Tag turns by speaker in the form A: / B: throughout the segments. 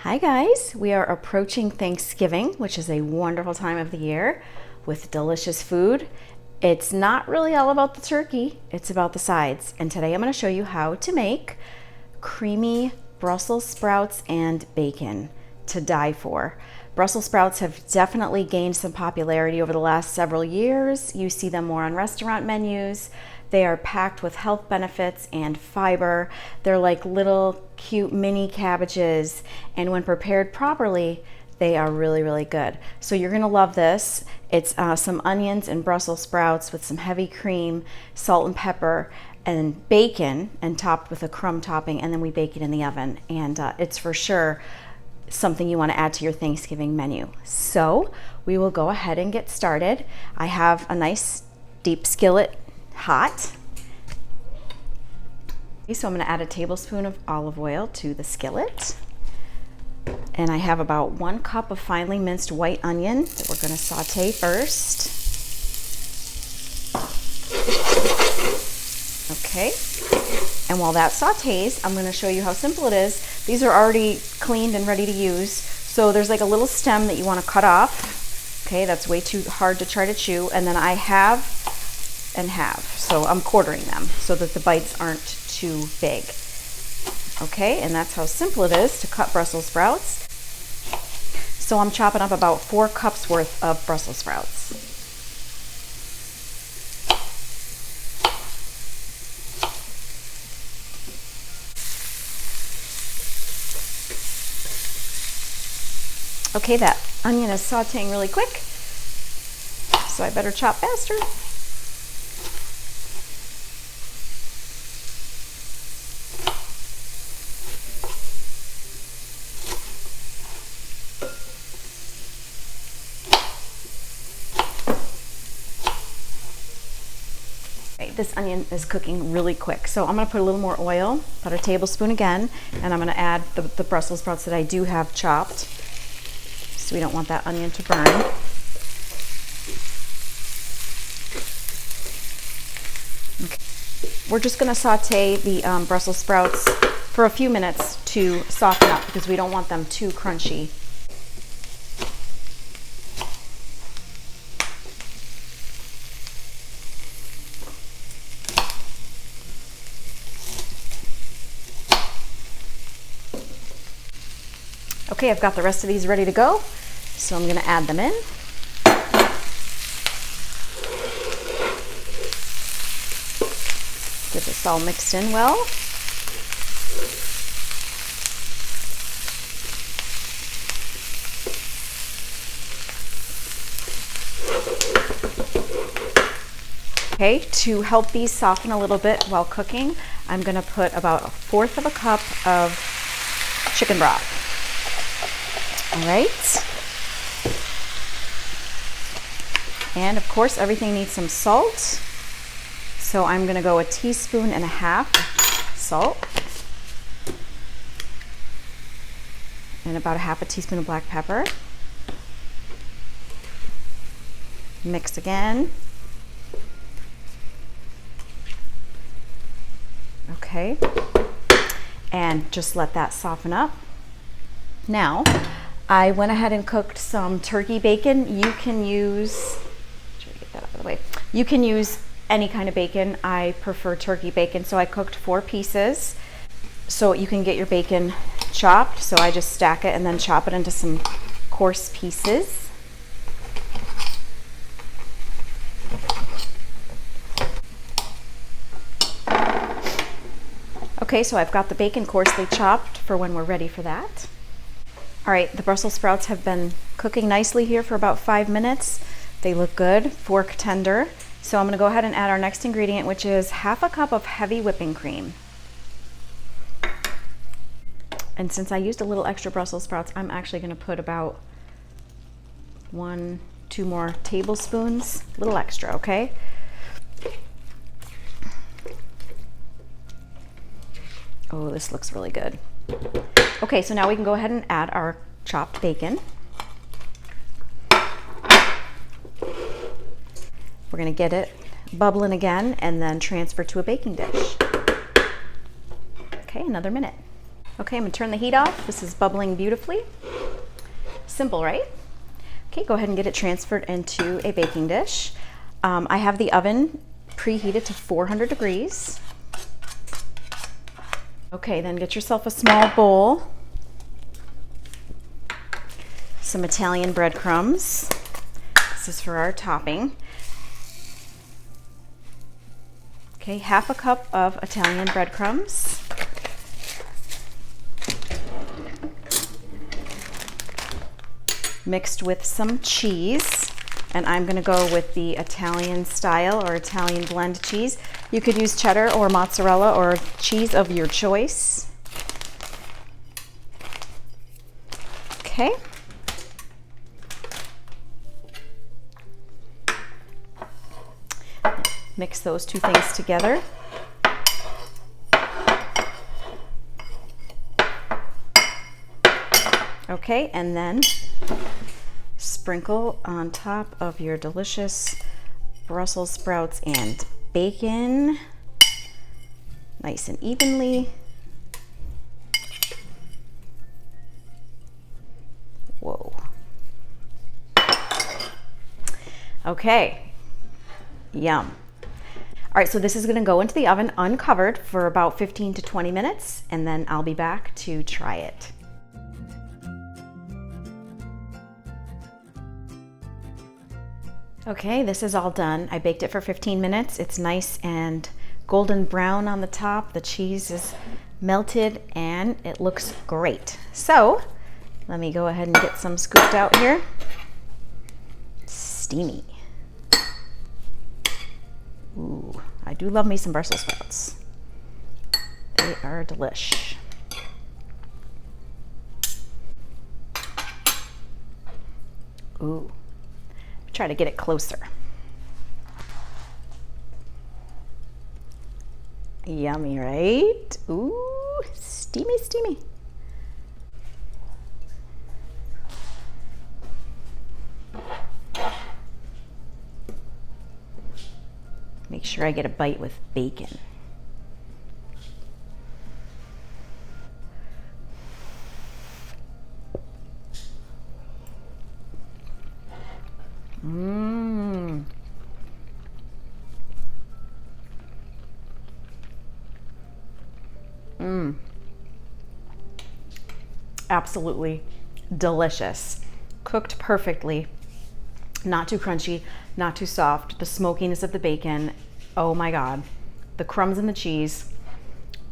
A: Hi guys, we are approaching Thanksgiving, which is a wonderful time of the year with delicious food. It's not really all about the turkey, it's about the sides. And today I'm going to show you how to make creamy Brussels sprouts and bacon to die for. Brussels sprouts have definitely gained some popularity over the last several years. You see them more on restaurant menus. They are packed with health benefits and fiber. They're like little cute mini cabbages, and when prepared properly, they are really, really good. So you're gonna love this. It's some onions and Brussels sprouts with some heavy cream, salt and pepper, and bacon, and topped with a crumb topping, and then we bake it in the oven. And it's for sure something you want to add to your Thanksgiving menu. So we will go ahead and get started. I have a nice deep skillet hot. So I'm going to add a tablespoon of olive oil to the skillet. And I have about 1 cup of finely minced white onion that we're going to saute first. Okay. And while that sautés, I'm going to show you how simple it is. These are already cleaned and ready to use. So there's like a little stem that you want to cut off. Okay, that's way too hard to try to chew. And then I have and have. So I'm quartering them so that the bites aren't too big. Okay, and that's how simple it is to cut Brussels sprouts. So I'm chopping up about 4 cups worth of Brussels sprouts. Okay, that onion is sauteing really quick, so I better chop faster. This onion is cooking really quick, so I'm going to put a little more oil, about a tablespoon again, and I'm going to add the Brussels sprouts that I do have chopped, so we don't want that onion to burn. Okay. We're just going to saute the Brussels sprouts for a few minutes to soften up because we don't want them too crunchy. Okay, I've got the rest of these ready to go, so I'm going to add them in. Get this all mixed in well. Okay, to help these soften a little bit while cooking, I'm going to put about 1/4 of a cup of chicken broth. All right, and of course everything needs some salt, so I'm going to go 1.5 teaspoons salt and about 1/2 teaspoon of black pepper. Mix again. Okay, and just let that soften up. Now I went ahead and cooked some turkey bacon. You can use, try to get that out of the way. You can use any kind of bacon. I prefer turkey bacon, so I cooked 4 pieces. So you can get your bacon chopped. So I just stack it and then chop it into some coarse pieces. Okay, so I've got the bacon coarsely chopped for when we're ready for that. All right, the Brussels sprouts have been cooking nicely here for about 5 minutes. They look good, fork tender. So I'm going to go ahead and add our next ingredient, which is 1/2 cup of heavy whipping cream. And since I used a little extra Brussels sprouts, I'm actually going to put about 1, 2 more tablespoons, a little extra, okay? Oh, this looks really good. Okay, so now we can go ahead and add our chopped bacon. We're going to get it bubbling again and then transfer to a baking dish. Okay, another minute. Okay, I'm gonna turn the heat off. This is bubbling beautifully. Simple, right? Okay, go ahead and get it transferred into a baking dish. I have the oven preheated to 400 degrees. Okay, then get yourself a small bowl, some Italian breadcrumbs. This is for our topping. Okay, half a cup of Italian breadcrumbs. Mixed with some cheese, and I'm gonna go with the Italian style or Italian blend cheese. You could use cheddar or mozzarella or cheese of your choice. Okay. Mix those two things together. Okay, and then sprinkle on top of your delicious Brussels sprouts and bacon, nice and evenly. Whoa. Okay, yum. All right, so this is gonna go into the oven uncovered for about 15 to 20 minutes, and then I'll be back to try it. Okay, this is all done. I baked it for 15 minutes. It's nice and golden brown on the top. The cheese is melted and it looks great. So let me go ahead and get some scooped out here. Steamy. Ooh, I do love me some Brussels sprouts. They are delish. Ooh. Try to get it closer. Yummy, right? Ooh, steamy, steamy. Make sure I get a bite with bacon. Mmm. Mmm. Absolutely delicious. Cooked perfectly. Not too crunchy, not too soft. The smokiness of the bacon. Oh my God. The crumbs and the cheese.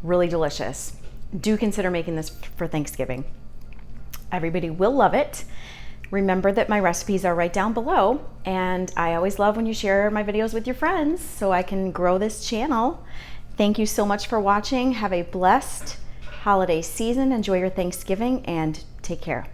A: Really delicious. Do consider making this for Thanksgiving. Everybody will love it. Remember that my recipes are right down below, and I always love when you share my videos with your friends so I can grow this channel. Thank you so much for watching. Have a blessed holiday season. Enjoy your Thanksgiving and take care.